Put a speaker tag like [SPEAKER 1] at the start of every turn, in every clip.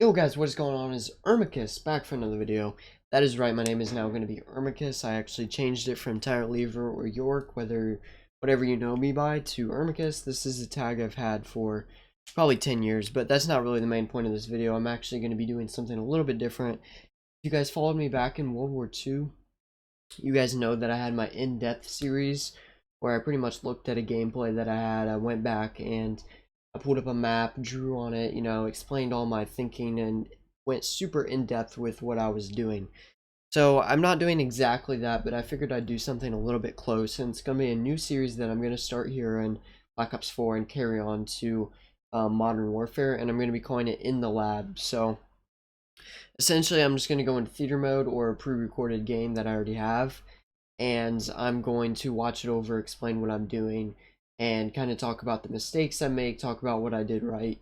[SPEAKER 1] Yo guys, what is going on? Is Irmocus back for another video. That is right, my name is now going to be Irmocus. I actually changed it from Tyrant Lever or York, whatever you know me by, to Irmocus. This is a tag I've had for probably 10 years, but that's not really the main point of this video. I'm actually going to be doing something a little bit different. If you guys followed me back in World War II, you guys know that I had my in-depth series where I pretty much looked at a gameplay that I had. I went back and I pulled up a map, drew on it, explained all my thinking and went super in-depth with what I was doing. So I'm not doing exactly that, but I figured I'd do something a little bit close, and it's going to be a new series that I'm going to start here in Black Ops 4 and carry on to Modern Warfare, and I'm going to be calling it In the Lab. So essentially I'm just going to go into theater mode or a pre-recorded game that I already have, and I'm going to watch it over, explain what I'm doing, and kind of talk about the mistakes I make, talk about what I did right,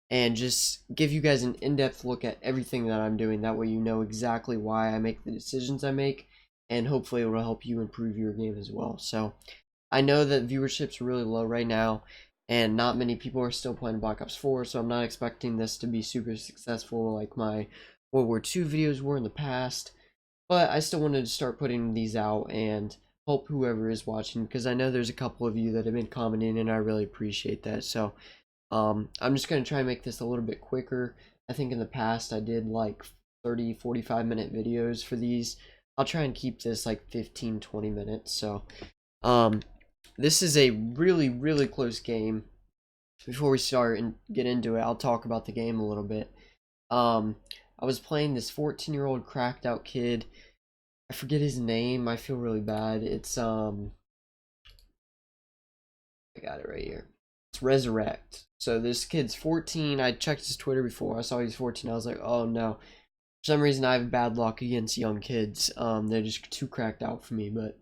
[SPEAKER 1] and just give you guys an in-depth look at everything that I'm doing. That way you know exactly why I make the decisions I make, and hopefully it will help you improve your game as well. So I know that viewership's really low right now, and not many people are still playing Black Ops 4, so I'm not expecting this to be super successful like my World War II videos were in the past, but I still wanted to start putting these out and help whoever is watching, because I know there's a couple of you that have been commenting and I really appreciate that. So I'm just going to try and make this a little bit quicker. I think in the past I did like 30-45 minute videos for these. I'll try and keep this like 15-20 minutes. So this is a really close game. Before we start and get into it, I'll talk about the game a little bit. I was playing this 14-year-old cracked out kid. I forget his name. I feel really bad. It's I got it right here. It's Resurrect. So this kid's 14. I checked his Twitter before. I saw he's 14. I was like, oh no. For some reason I have bad luck against young kids. They're just too cracked out for me. But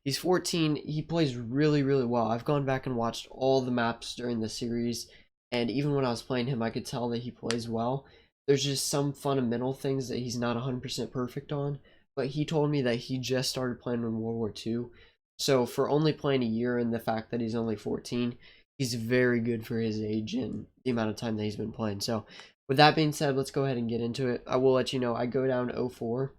[SPEAKER 1] he's 14. He plays really well. I've gone back and watched all the maps during the series, and even when I was playing him, I could tell that he plays well. There's just some fundamental things that he's not 100% perfect on. But he told me that he just started playing in World War II. So for only playing a year and the fact that he's only 14, he's very good for his age and the amount of time that he's been playing. So with that being said, let's go ahead and get into it. I will let you know I go down 0-4.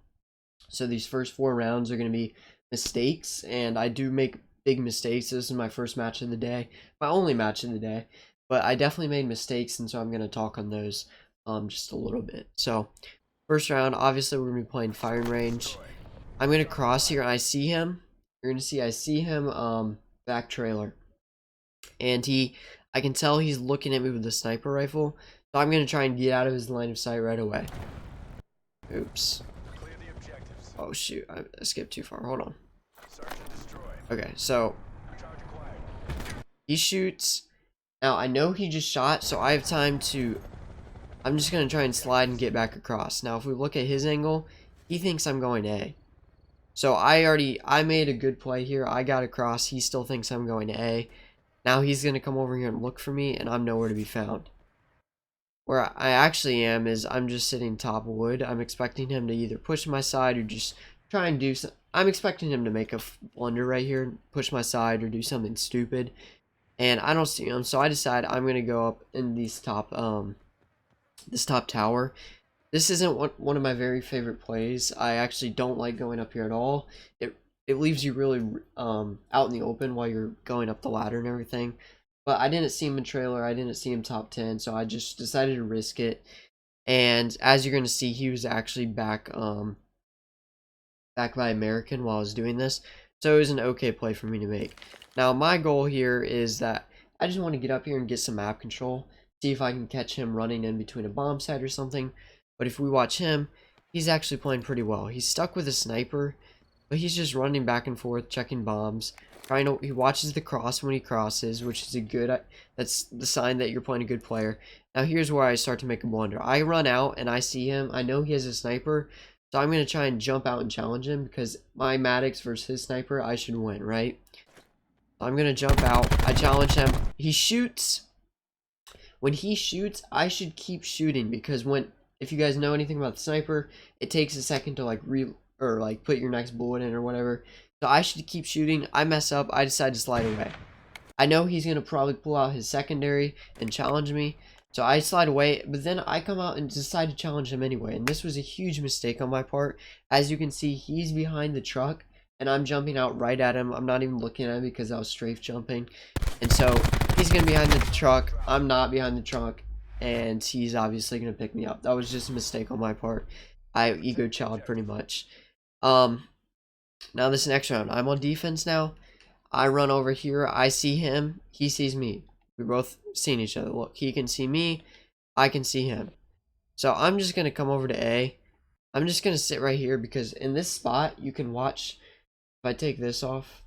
[SPEAKER 1] So these first 4 rounds are going to be mistakes, and I do make big mistakes. This is my first match of the day, my only match of the day. But I definitely made mistakes, and so I'm going to talk on those just a little bit. So first round, obviously we're going to be playing firing range. I'm going to cross here, and I see him. You're going to see I see him back trailer. And I can tell he's looking at me with a sniper rifle. So I'm going to try and get out of his line of sight right away. Oops. Oh shoot, I skipped too far. Hold on. Okay, so he shoots. Now I know he just shot, so I have time to... I'm just going to try and slide and get back across. Now, if we look at his angle, he thinks I'm going A. So I made a good play here. I got across. He still thinks I'm going to A. Now he's going to come over here and look for me, and I'm nowhere to be found. Where I actually am is I'm just sitting top of wood. I'm expecting him to either push my side or just try and do something. I'm expecting him to make a blunder right here, push my side or do something stupid. And I don't see him, so I decide I'm going to go up in this top tower. This isn't one of my very favorite plays. I actually don't like going up here at all. It leaves you really out in the open while you're going up the ladder and everything. But I didn't see him in trailer. I didn't see him top 10, so I just decided to risk it. And as you're going to see, he was actually back by American while I was doing this. So it was an okay play for me to make. Now my goal here is that I just want to get up here and get some map control. See if I can catch him running in between a bomb site or something. But if we watch him, he's actually playing pretty well. He's stuck with a sniper, but he's just running back and forth, checking bombs. He watches the cross when he crosses, which is that's the sign that you're playing a good player. Now here's where I start to make a blunder. I run out and I see him. I know he has a sniper, so I'm going to try and jump out and challenge him, because my Maddox versus his sniper, I should win, right? I'm going to jump out. I challenge him. He shoots. When he shoots, I should keep shooting, because if you guys know anything about the sniper, it takes a second to put your next bullet in or whatever. So I should keep shooting. I mess up. I decide to slide away. I know he's going to probably pull out his secondary and challenge me. So I slide away, but then I come out and decide to challenge him anyway. And this was a huge mistake on my part. As you can see, he's behind the truck, and I'm jumping out right at him. I'm not even looking at him because I was strafe jumping. And so he's going to be behind the truck. I'm not behind the truck, and he's obviously going to pick me up. That was just a mistake on my part. I ego challenged pretty much. Now this next round, I'm on defense now. I run over here. I see him. He sees me. We both seen each other. Look, he can see me. I can see him. So I'm just going to come over to A. I'm just going to sit right here because in this spot, you can watch. If I take this off,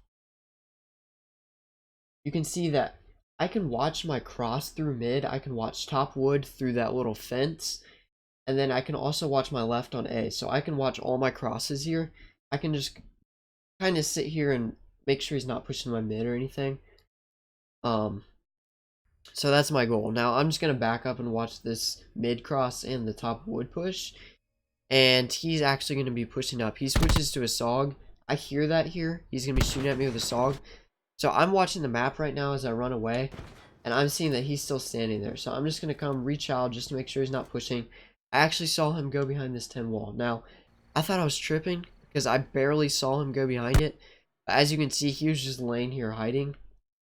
[SPEAKER 1] you can see that I can watch my cross through mid. I can watch top wood through that little fence. And then I can also watch my left on A. So I can watch all my crosses here. I can just kind of sit here and make sure he's not pushing my mid or anything. So that's my goal. Now I'm just going to back up and watch this mid cross and the top wood push. And he's actually going to be pushing up. He switches to a SOG. I hear that here. He's going to be shooting at me with a SOG. So I'm watching the map right now as I run away. And I'm seeing that he's still standing there. So I'm just going to come reach out just to make sure he's not pushing. I actually saw him go behind this 10 wall. Now, I thought I was tripping because I barely saw him go behind it. But as you can see, he was just laying here hiding.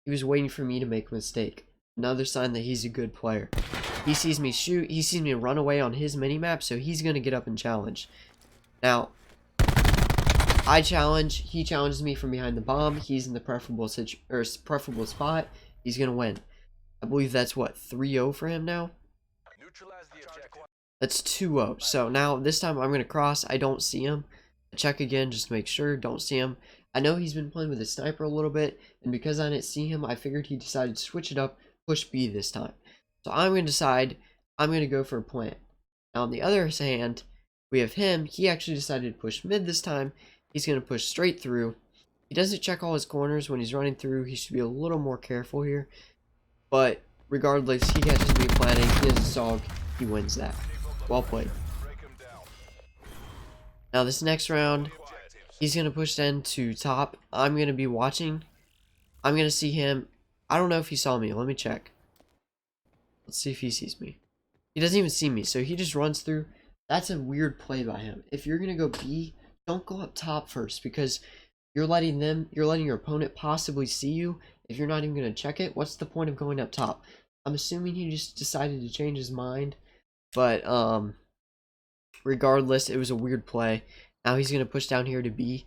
[SPEAKER 1] He was waiting for me to make a mistake. Another sign that he's a good player. He sees me shoot. He sees me run away on his minimap, so he's going to get up and challenge. Now, I challenge. He challenges me from behind the bomb. He's in the preferable spot. He's going to win. I believe that's, what, 3-0 for him now? That's 2-0. So now, this time I'm going to cross. I don't see him. I check again just to make sure. Don't see him. I know he's been playing with a sniper a little bit, and because I didn't see him, I figured he decided to switch it up, push B this time. So I'm going to decide I'm going to go for a plant. Now on the other hand, we have him. He actually decided to push mid this time. He's going to push straight through. He doesn't check all his corners when he's running through. He should be a little more careful here. But regardless, he catches me planting. He has a SOG. He wins that. Well played. Now this next round, he's going to push in to top. I'm going to be watching. I'm going to see him. I don't know if he saw me. Let me check. Let's see if he sees me. He doesn't even see me, so he just runs through. That's a weird play by him. If you're going to go B, don't go up top first because you're letting your opponent possibly see you. If you're not even going to check it, what's the point of going up top? I'm assuming he just decided to change his mind. But, regardless, it was a weird play. Now he's going to push down here to B.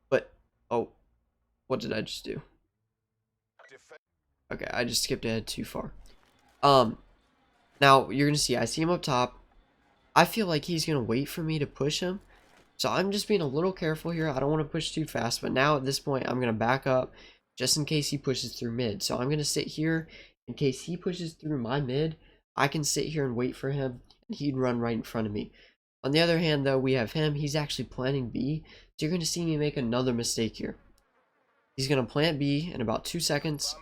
[SPEAKER 1] But, oh, what did I just do? Okay, I just skipped ahead too far. Now you're going to see, I see him up top. I feel like he's going to wait for me to push him. So I'm just being a little careful here. I don't want to push too fast. But now at this point, I'm going to back up just in case he pushes through mid. So I'm going to sit here in case he pushes through my mid. I can sit here and wait for him. And he'd run right in front of me. On the other hand, though, we have him. He's actually planting B. So you're going to see me make another mistake here. He's going to plant B in about 2 seconds.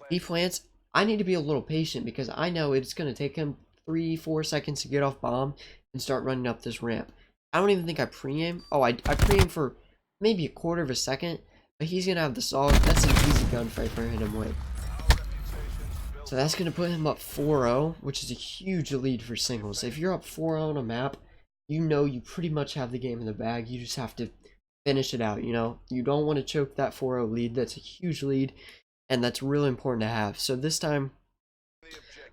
[SPEAKER 1] He plants. I need to be a little patient because I know it's going to take him 3-4 seconds to get off bomb and start running up this ramp. I don't even think I pre-aim. Oh, I pre-aim for maybe a quarter of a second. But he's going to have the SOG. That's an easy gunfight for him to win. So that's going to put him up 4-0, which is a huge lead for singles. If you're up 4-0 on a map, you know you pretty much have the game in the bag. You just have to finish it out, you know. You don't want to choke that 4-0 lead. That's a huge lead, and that's really important to have. So this time,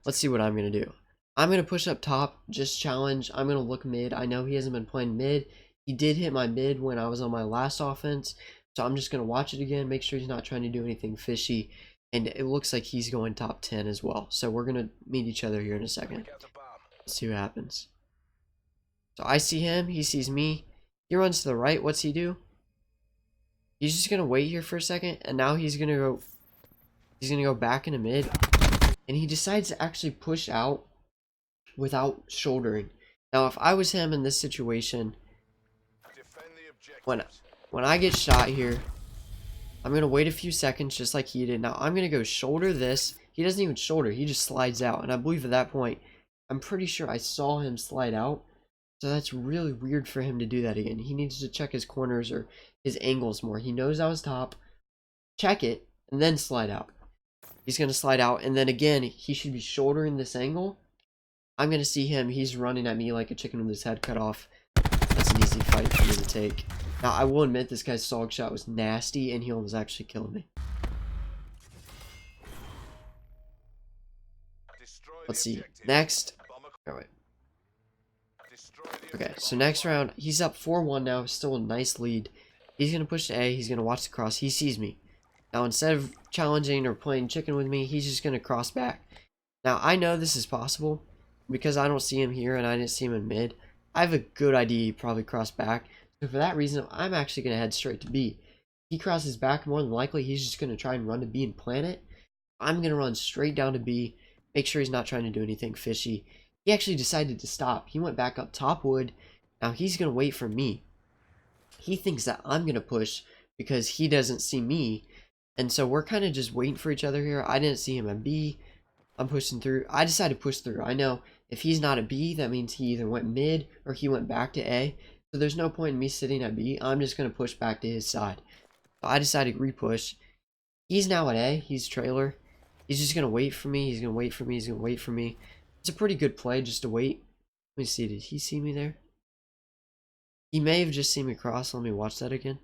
[SPEAKER 1] let's see what I'm going to do. I'm going to push up top, just challenge. I'm going to look mid. I know he hasn't been playing mid. He did hit my mid when I was on my last offense, so I'm just going to watch it again, make sure he's not trying to do anything fishy. And it looks like he's going top 10 as well. So we're going to meet each other here in a second. Let's see what happens. So I see him. He sees me. He runs to the right. What's he do? He's just going to wait here for a second. And now he's going to go back into mid. And he decides to actually push out without shouldering. Now, if I was him in this situation, when I get shot here, I'm going to wait a few seconds just like he did. Now, I'm going to go shoulder this. He doesn't even shoulder. He just slides out. And I believe at that point, I'm pretty sure I saw him slide out. So that's really weird for him to do that again. He needs to check his corners or his angles more. He knows I was top. Check it, and then slide out. He's going to slide out. And then again, he should be shouldering this angle. I'm going to see him. He's running at me like a chicken with his head cut off. That's an easy fight for me to take. Now, I will admit this guy's Sog Shot was nasty, and he almost actually killed me. Let's see. Next. Oh, wait. Okay, so next round, he's up 4-1 now. Still a nice lead. He's going to push to A. He's going to watch the cross. He sees me. Now, instead of challenging or playing chicken with me, he's just going to cross back. Now, I know this is possible because I don't see him here and I didn't see him in mid. I have a good idea he probably crossed back. So for that reason, I'm actually going to head straight to B. He crosses back, more than likely, he's just going to try and run to B and plant it. I'm going to run straight down to B, make sure he's not trying to do anything fishy. He actually decided to stop. He went back up top wood. Now he's going to wait for me. He thinks that I'm going to push because he doesn't see me. And so we're kind of just waiting for each other here. I didn't see him at B. I'm pushing through. I decided to push through. I know if he's not at B, that means he either went mid or he went back to A. So there's no point in me sitting at B. I'm just going to push back to his side. So I decided to repush. He's now at A. He's trailer. He's just going to wait for me. He's going to wait for me. He's going to wait for me. It's a pretty good play just to wait. Let me see. Did he see me there? He may have just seen me cross. Let me watch that again.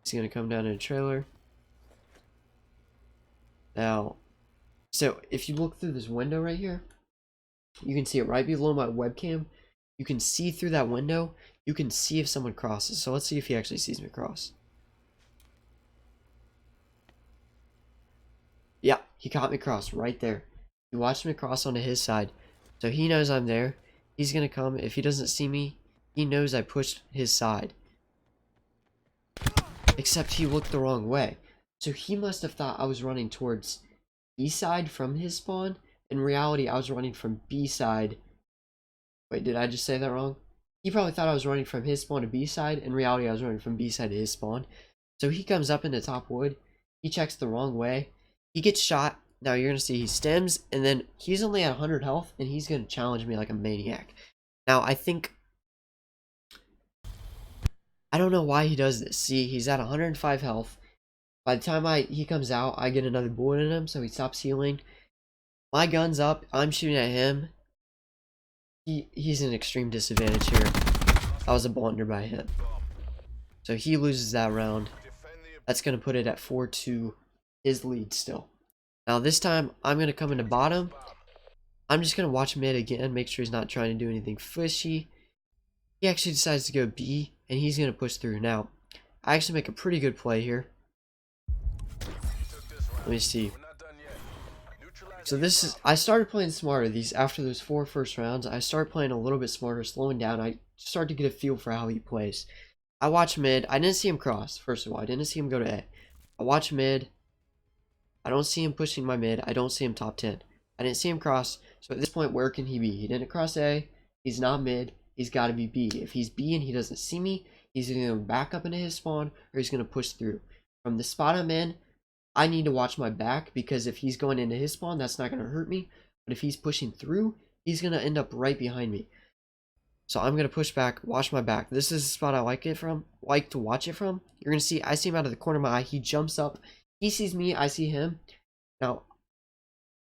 [SPEAKER 1] He's going to come down in a trailer. Now, so if you look through this window right here, you can see it right below my webcam. You can see through that window. You can see if someone crosses. So let's see if he actually sees me cross. Yeah, he caught me cross right there. He watched me cross onto his side. So he knows I'm there. He's going to come. If he doesn't see me, he knows I pushed his side. Except he looked the wrong way. So he must have thought I was running towards B side from his spawn. In reality, I was running from B side. Wait, did I just say that wrong? He probably thought I was running from his spawn to B side. In reality, I was running from B side to his spawn. So he comes up into top wood. He checks the wrong way. He gets shot. Now you're going to see he stems. And then he's only at 100 health. And he's going to challenge me like a maniac. Now, I don't know why he does this. See, he's at 105 health. By the time he comes out, I get another bullet in him, so he stops healing. My gun's up. I'm shooting at him. He's in extreme disadvantage here. That was a blunder by him. So he loses that round. That's going to put it at 4-2, his lead still. Now this time, I'm going to come into bottom. I'm just going to watch mid again, make sure he's not trying to do anything fishy. He actually decides to go B, and he's going to push through. Now, I actually make a pretty good play here. Let me see. So this is, I started playing smarter after those 4 first rounds. I started playing a little bit smarter, slowing down. I started to get a feel for how he plays. I watch mid. I didn't see him cross, first of all. I didn't see him go to A. I watch mid. I don't see him pushing my mid. I don't see him top 10. I didn't see him cross. So at this point, where can he be? He didn't cross A. He's not mid. He's got to be B. If he's B and he doesn't see me, he's either going to back up into his spawn or he's going to push through. From the spot I'm in, I need to watch my back because if he's going into his spawn, that's not going to hurt me. But if he's pushing through, he's going to end up right behind me. So I'm going to push back, watch my back. This is the spot I like to watch it from. You're going to see, I see him out of the corner of my eye. He jumps up. He sees me. I see him. Now,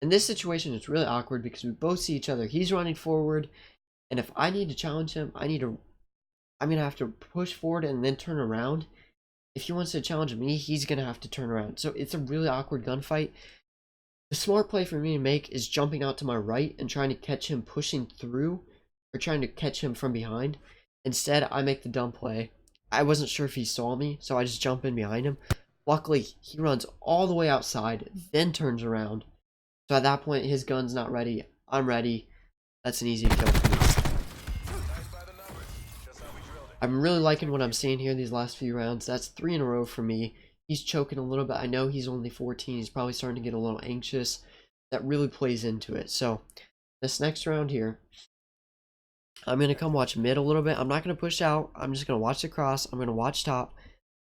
[SPEAKER 1] in this situation, it's really awkward because we both see each other. He's running forward. And if I need to challenge him, I'm going to have to push forward and then turn around. If he wants to challenge me, he's going to have to turn around. So it's a really awkward gunfight. The smart play for me to make is jumping out to my right and trying to catch him pushing through or trying to catch him from behind. Instead, I make the dumb play. I wasn't sure if he saw me, so I just jump in behind him. Luckily, he runs all the way outside, then turns around. So at that point, his gun's not ready. I'm ready. That's an easy kill for me. I'm really liking what I'm seeing here these last few rounds. That's 3 in a row for me. He's choking a little bit. I know he's only 14. He's probably starting to get a little anxious. That really plays into it. So this next round here, I'm going to come watch mid a little bit. I'm not going to push out. I'm just going to watch the cross. I'm going to watch top.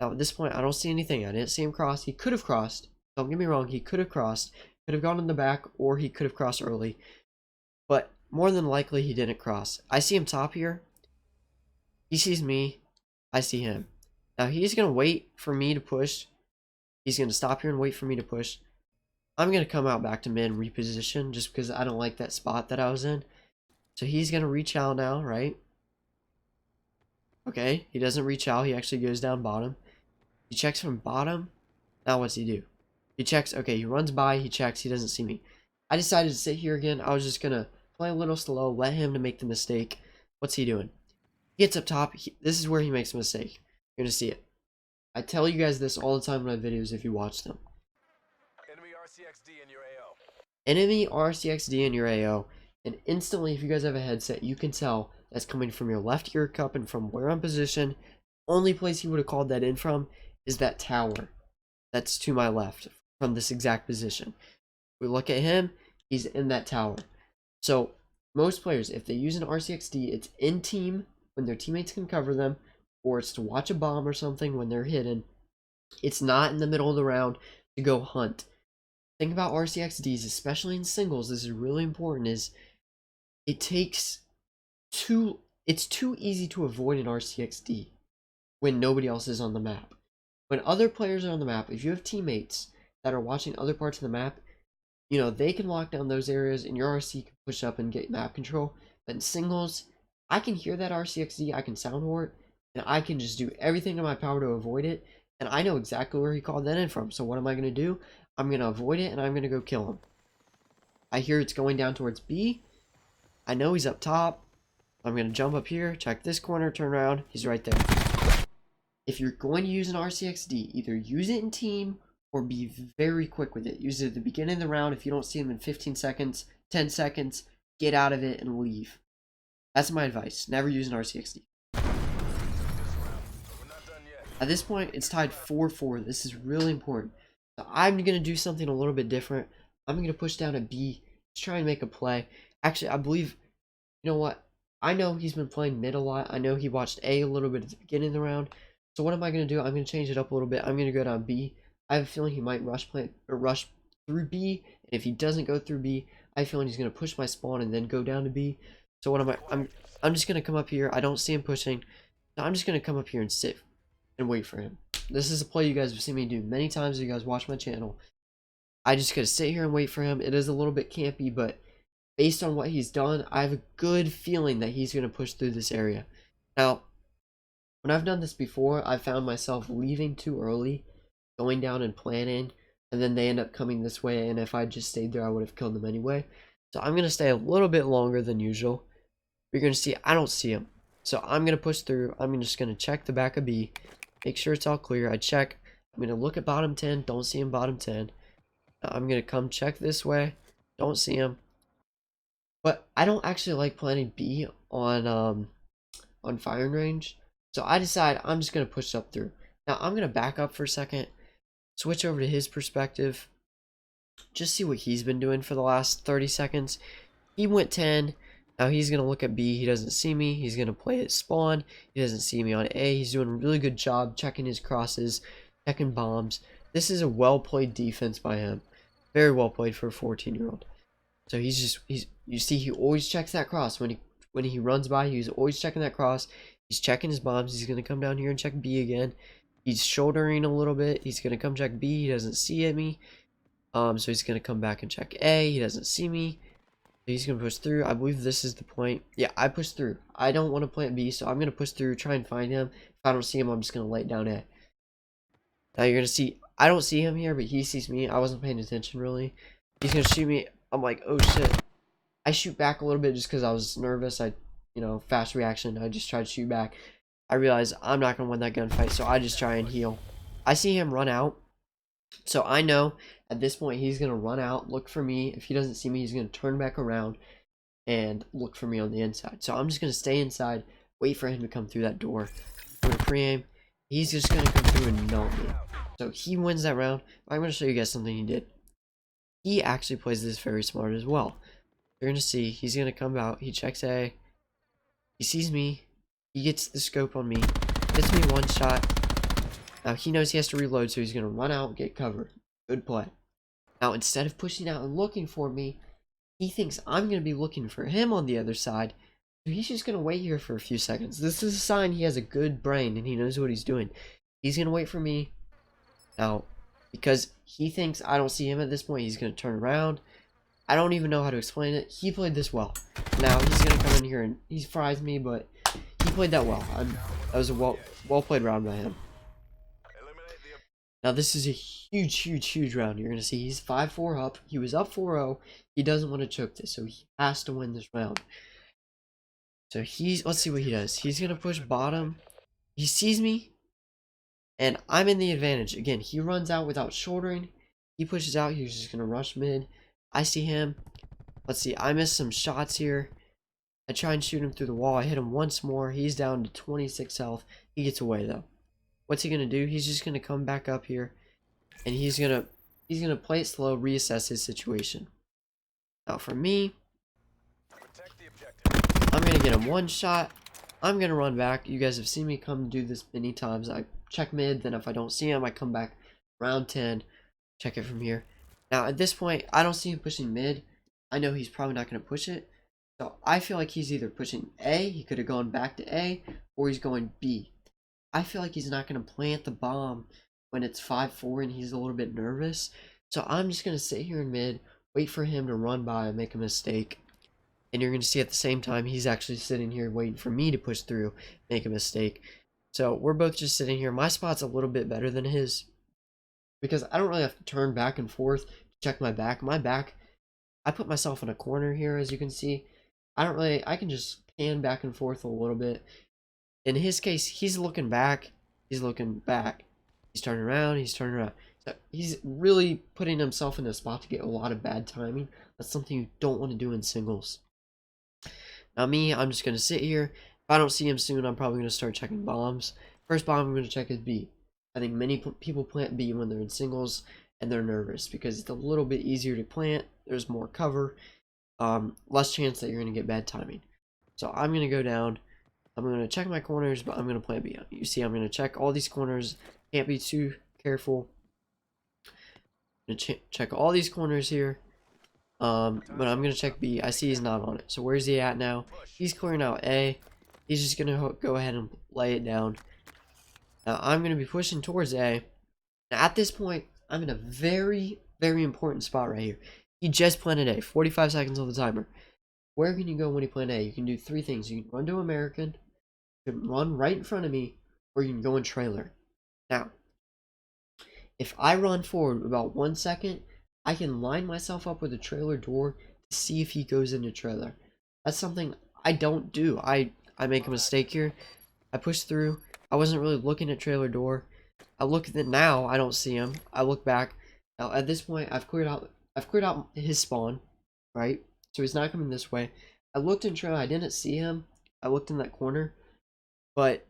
[SPEAKER 1] Now at this point, I don't see anything. I didn't see him cross. He could have crossed. Don't get me wrong. He could have crossed. Could have gone in the back, or he could have crossed early. But more than likely, he didn't cross. I see him top here. He sees me. I see him. Now he's going to wait for me to push. He's going to stop here and wait for me to push. I'm going to come out back to mid and reposition just because I don't like that spot that I was in. So he's going to reach out now, right? Okay, he doesn't reach out. He actually goes down bottom. He checks from bottom. Now what's he do? He checks. Okay, he runs by. He checks. He doesn't see me. I decided to sit here again. I was just going to play a little slow. Let him to make the mistake. What's he doing? He gets up top. This is where he makes a mistake. You're going to see it. I tell you guys this all the time in my videos if you watch them.
[SPEAKER 2] Enemy RCXD in your AO.
[SPEAKER 1] Enemy RCXD in your AO. And instantly, if you guys have a headset, you can tell that's coming from your left ear cup and from where I'm positioned. Only place he would have called that in from is that tower that's to my left from this exact position. We look at him, he's in that tower. So most players, if they use an RCXD, it's in team when their teammates can cover them, or it's to watch a bomb or something when they're hidden. It's not in the middle of the round to go hunt. Think about RCXDs, especially in singles, this is really important, is it's too easy to avoid an RCXD when nobody else is on the map. When other players are on the map, if you have teammates that are watching other parts of the map, you know, they can lock down those areas and your RC can push up and get map control. But in singles, I can hear that RCXD, I can sound it, and I can just do everything in my power to avoid it. And I know exactly where he called that in from. So what am I going to do? I'm going to avoid it and I'm going to go kill him. I hear it's going down towards B. I know he's up top. I'm going to jump up here, check this corner, turn around. He's right there. If you're going to use an RCXD, either use it in team or be very quick with it. Use it at the beginning of the round. If you don't see him in 15 seconds, 10 seconds, get out of it and leave. That's my advice. Never use an RCXD. At this point, it's tied 4-4. This is really important. So I'm going to do something a little bit different. I'm going to push down a B. Just try and make a play. Actually, I believe, you know what? I know he's been playing mid a lot. I know he watched A little bit at the beginning of the round. So what am I going to do? I'm going to change it up a little bit. I'm going to go down B. I have a feeling he might rush through B. And if he doesn't go through B, I have a feeling he's going to push my spawn and then go down to B. So what am I? I'm just going to come up here. I don't see him pushing. So I'm just going to come up here and sit and wait for him. This is a play you guys have seen me do many times if you guys watch my channel. I just gotta sit here and wait for him. It is a little bit campy, but based on what he's done, I have a good feeling that he's gonna push through this area. Now, when I've done this before, I found myself leaving too early, going down and planning, and then they end up coming this way, and if I just stayed there, I would have killed them anyway. So I'm gonna stay a little bit longer than usual. You're gonna see, I don't see him. So I'm gonna push through. I'm just gonna check the back of B. Make sure it's all clear. I check. I'm going to look at bottom 10. Don't see him bottom 10. I'm going to come check this way. Don't see him. But I don't actually like planning B on firing range. So I decide I'm just going to push up through. Now I'm going to back up for a second. Switch over to his perspective. Just see what he's been doing for the last 30 seconds. He went 10. Now he's going to look at B. He doesn't see me. He's going to play at spawn. He doesn't see me on A. He's doing a really good job checking his crosses, checking bombs. This is a well-played defense by him. Very well played for a 14-year-old. So you see he always checks that cross. When he runs by, he's always checking that cross. He's checking his bombs. He's going to come down here and check B again. He's shouldering a little bit. He's going to come check B. He doesn't see me. So he's going to come back and check A. He doesn't see me. He's going to push through. I believe this is the point. Yeah, I pushed through. I don't want to plant B, so I'm going to push through, try and find him. If I don't see him, I'm just going to lay it down A. Now you're going to see, I don't see him here, but he sees me. I wasn't paying attention, really. He's going to shoot me. I'm like, oh, shit. I shoot back a little bit just because I was nervous. Fast reaction. I just tried to shoot back. I realized I'm not going to win that gunfight, so I just try and heal. I see him run out. So I know at this point he's going to run out, look for me. If he doesn't see me, he's going to turn back around and look for me on the inside. So I'm just going to stay inside, wait for him to come through that door. I'm going to pre-aim. He's just going to come through and nail me. So he wins that round. I'm going to show you guys something he did. He actually plays this very smart as well. You're going to see he's going to come out. He checks A. He sees me. He gets the scope on me. Hits me one shot. Now he knows he has to reload, so he's going to run out and get covered. Good play. Now instead of pushing out and looking for me, he thinks I'm going to be looking for him on the other side. So he's just going to wait here for a few seconds. This is a sign he has a good brain and he knows what he's doing. He's going to wait for me. Now, because he thinks I don't see him at this point. He's going to turn around. I don't even know how to explain it. He played this well. Now he's going to come in here and he fries me, but he played that well. That was a well played round by him. Now this is a huge round. You're going to see he's 5-4 up. He was up 4-0. He doesn't want to choke this, so he has to win this round. So let's see what he does. He's going to push bottom. He sees me, and I'm in the advantage. Again, he runs out without shouldering. He pushes out. He's just going to rush mid. I see him. Let's see. I missed some shots here. I try and shoot him through the wall. I hit him once more. He's down to 26 health. He gets away, though. What's he going to do? He's just going to come back up here, and he's going to play it slow, reassess his situation. Now, for me, I'm going to get him one shot. I'm going to run back. You guys have seen me come do this many times. I check mid, then if I don't see him, I come back round 10, check it from here. Now, at this point, I don't see him pushing mid. I know he's probably not going to push it. So, I feel like he's either pushing A, he could have gone back to A, or he's going B. I feel like he's not going to plant the bomb when it's 5-4 and he's a little bit nervous. So, I'm just going to sit here in mid, wait for him to run by and make a mistake. And you're going to see at the same time, he's actually sitting here waiting for me to push through, make a mistake. So, we're both just sitting here. My spot's a little bit better than his, because I don't really have to turn back and forth to check my back. My back, I put myself in a corner here, as you can see. I can just pan back and forth a little bit. In his case, he's looking back. He's looking back. He's turning around. He's turning around. So he's really putting himself in a spot to get a lot of bad timing. That's something you don't want to do in singles. Now me, I'm just going to sit here. If I don't see him soon, I'm probably going to start checking bombs. First bomb I'm going to check is B. I think many people plant B when they're in singles and they're nervous because it's a little bit easier to plant. There's more cover. Less chance that you're going to get bad timing. So I'm going to go down. I'm going to check my corners, but I'm going to plant B. You see, I'm going to check all these corners. Can't be too careful. I'm going to check all these corners here. But I'm going to check B. I see he's not on it. So where's he at now? He's clearing out A. He's just going to go ahead and lay it down. Now I'm going to be pushing towards A. Now at this point, I'm in a very important spot right here. He just planted A. 45 seconds on the timer. Where can you go when you plant A? You can do three things. You can run to American, you can run right in front of me, or you can go in trailer. Now, if I run forward about 1 second, I can line myself up with a trailer door to see if he goes into trailer. That's something I don't do. I make a mistake here. I push through. I wasn't really looking at trailer door. I look at it now. I don't see him. I look back. Now at this point, I've cleared out his spawn, right? So he's not coming this way. I looked in trailer. I didn't see him. I looked in that corner, but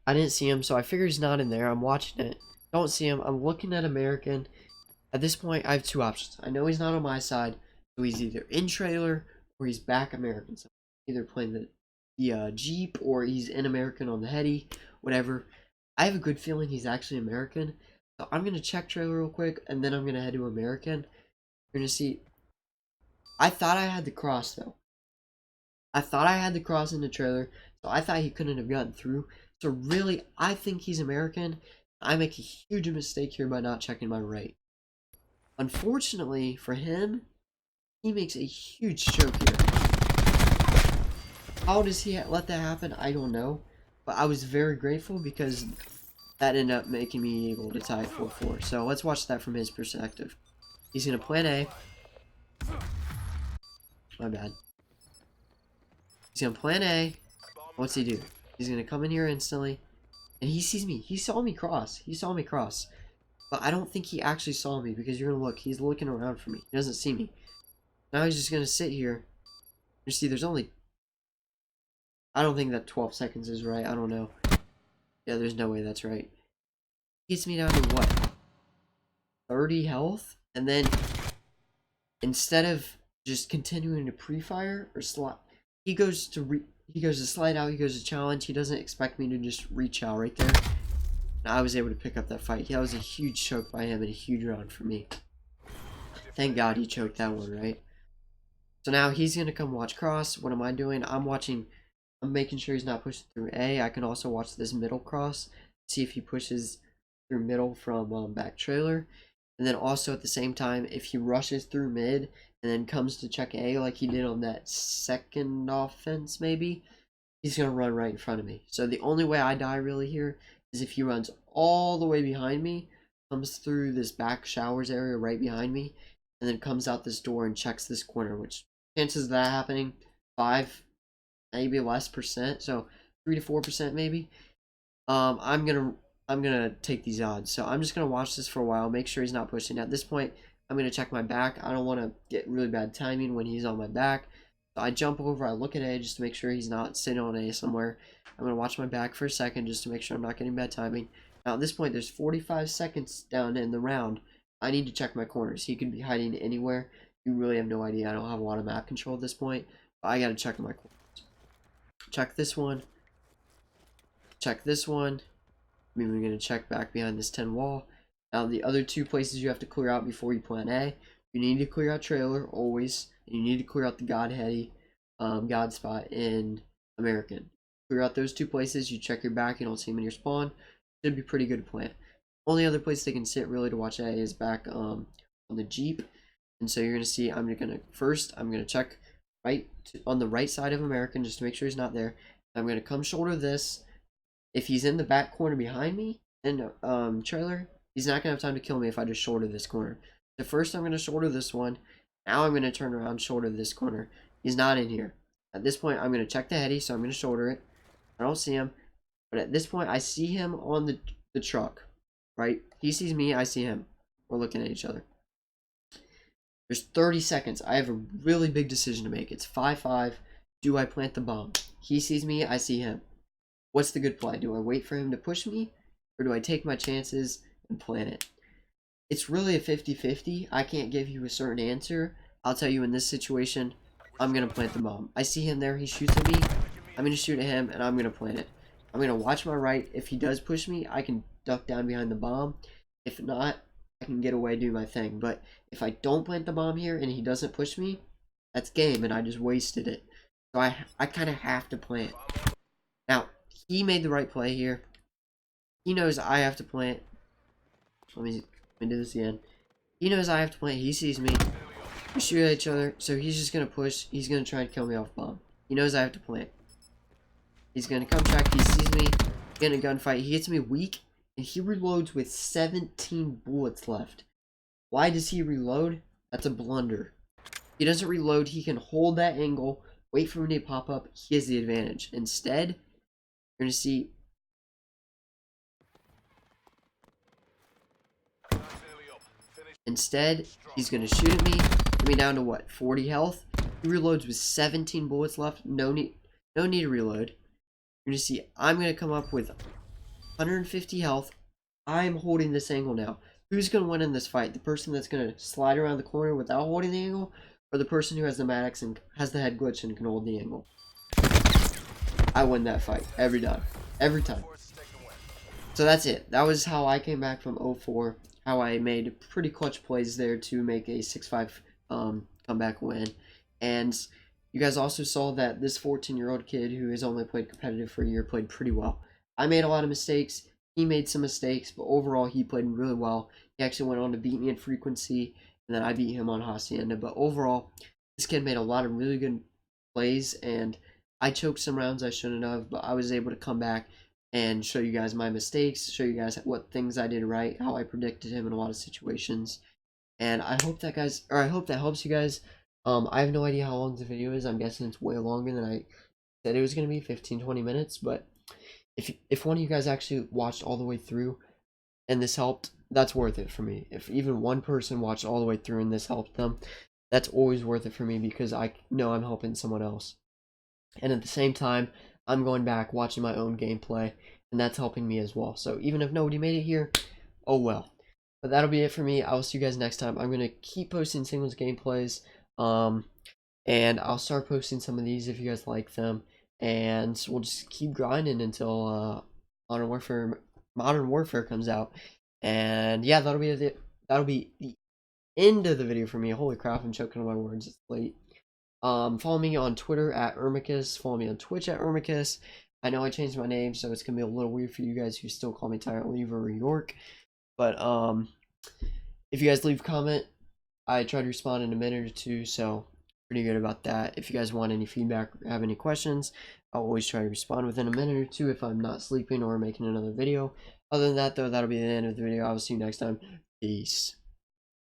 [SPEAKER 1] I didn't see him. So I figure he's not in there. I'm watching it. Don't see him. I'm looking at American. At this point, I have two options. I know he's not on my side, so he's either in trailer or he's back American. So either playing the Jeep or he's in American on the heady, whatever. I have a good feeling he's actually American. So I'm going to check trailer real quick, and then I'm going to head to American. You're going to see. I thought I had the cross, though. I thought I had the cross in the trailer, so I thought he couldn't have gotten through. So really, I think he's American. I make a huge mistake here by not checking my right. Unfortunately for him, he makes a huge choke here. How does he let that happen? I don't know. But I was very grateful because that ended up making me able to tie 4-4. So let's watch that from his perspective. He's going to plan A. My bad. He's going to plan A. What's he do? He's going to come in here instantly. And he sees me. He saw me cross. He saw me cross. But I don't think he actually saw me because you're going to look. He's looking around for me. He doesn't see me. Now he's just going to sit here. You see, there's only... I don't think that 12 seconds is right. I don't know. Yeah, there's no way that's right. He gets me down to what? 30 health? And then instead of just continuing to pre-fire or slot, he goes to slide out. He goes to challenge. He doesn't expect me to just reach out right there. And I was able to pick up that fight. That was a huge choke by him and a huge round for me. Thank God he choked that one, right? So now he's going to come watch cross. What am I doing? I'm making sure he's not pushing through A. I can also watch this middle cross. See if he pushes through middle from back trailer. And then also at the same time, if he rushes through mid and then comes to check A like he did on that second offense maybe, he's going to run right in front of me. So the only way I die really here is if he runs all the way behind me, comes through this back showers area right behind me, and then comes out this door and checks this corner, which chances of that happening, 5, maybe less percent, so 3 to 4% maybe. I'm gonna take these odds. So I'm just gonna watch this for a while, make sure he's not pushing. At this point, I'm gonna check my back. I don't want to get really bad timing when he's on my back. So I jump over, I look at A just to make sure he's not sitting on A somewhere. I'm gonna watch my back for a second just to make sure I'm not getting bad timing. Now at this point, there's 45 seconds down in the round. I need to check my corners. He could be hiding anywhere. You really have no idea. I don't have a lot of map control at this point. But I gotta check my corners. Check this one. Check this one. I mean, we're going to check back behind this 10 wall. Now, the other 2 places you have to clear out before you plant A, you need to clear out trailer, always. And you need to clear out the God spot in American. Clear out those 2 places, you check your back, you don't see them in your spawn. Should be pretty good to plant. Only other place they can sit really to watch A is back on the Jeep. And so you're going to see, I'm going to check on the right side of American just to make sure he's not there. I'm going to come shoulder this. If he's in the back corner behind me in trailer, he's not going to have time to kill me if I just shoulder this corner. So first I'm going to shoulder this one. Now I'm going to turn around, shoulder this corner. He's not in here. At this point, I'm going to check the heady, so I'm going to shoulder it. I don't see him. But at this point, I see him on the truck, right? He sees me, I see him. We're looking at each other. There's 30 seconds. I have a really big decision to make. It's 5-5. Do I plant the bomb? He sees me, I see him. What's the good play? Do I wait for him to push me? Or do I take my chances and plant it? It's really a 50-50. I can't give you a certain answer. I'll tell you in this situation, I'm going to plant the bomb. I see him there. He shoots at me. I'm going to shoot at him, and I'm going to plant it. I'm going to watch my right. If he does push me, I can duck down behind the bomb. If not, I can get away, do my thing. But if I don't plant the bomb here and he doesn't push me, that's game, and I just wasted it. So I kind of have to plant. Now, he made the right play here. He knows I have to plant. Let me do this again. He knows I have to plant. He sees me. We shoot at each other. So he's just going to push. He's going to try and kill me off bomb. He knows I have to plant. He's going to come check. He sees me. In a gunfight. He hits me weak. And he reloads with 17 bullets left. Why does he reload? That's a blunder. He doesn't reload. He can hold that angle. Wait for me to pop up. He has the advantage. Instead, you're going to see. Instead, he's going to shoot at me. Get me down to what? 40 health. He reloads with 17 bullets left. No need to reload. You're going to see I'm going to come up with 150 health. I'm holding this angle now. Who's going to win in this fight? The person that's going to slide around the corner without holding the angle? Or the person who has the Maddox and has the head glitch and can hold the angle? I win that fight. Every time. Every time. So that's it. That was how I came back from 0-4. How I made pretty clutch plays there to make a 6-5 comeback win. And you guys also saw that this 14-year-old kid who has only played competitive for a year played pretty well. I made a lot of mistakes. He made some mistakes, but overall he played really well. He actually went on to beat me in frequency, and then I beat him on Hacienda. But overall, this kid made a lot of really good plays, and I choked some rounds I shouldn't have, but I was able to come back and show you guys my mistakes, show you guys what things I did right, how I predicted him in a lot of situations. And I hope that helps you guys. I have no idea how long the video is. I'm guessing it's way longer than I said it was going to be, 15-20 minutes, but if one of you guys actually watched all the way through and this helped, that's worth it for me. If even one person watched all the way through and this helped them, that's always worth it for me because I know I'm helping someone else. And at the same time, I'm going back watching my own gameplay, and that's helping me as well. So even if nobody made it here, oh well. But that'll be it for me. I will see you guys next time. I'm going to keep posting singles gameplays, and I'll start posting some of these if you guys like them. And we'll just keep grinding until Modern Warfare comes out. And yeah, that'll be the end of the video for me. Holy crap, I'm choking on my words. It's late. Follow me on Twitter at Irmocus. Follow me on Twitch at Irmocus. I know I changed my name, so it's gonna be a little weird for you guys who still call me Tyrant Lever or York. But if you guys leave a comment, I try to respond in a minute or two, so pretty good about that. If you guys want any feedback or have any questions, I'll always try to respond within a minute or two if I'm not sleeping or making another video. Other than that, though, that'll be the end of the video. I'll see you next time. Peace.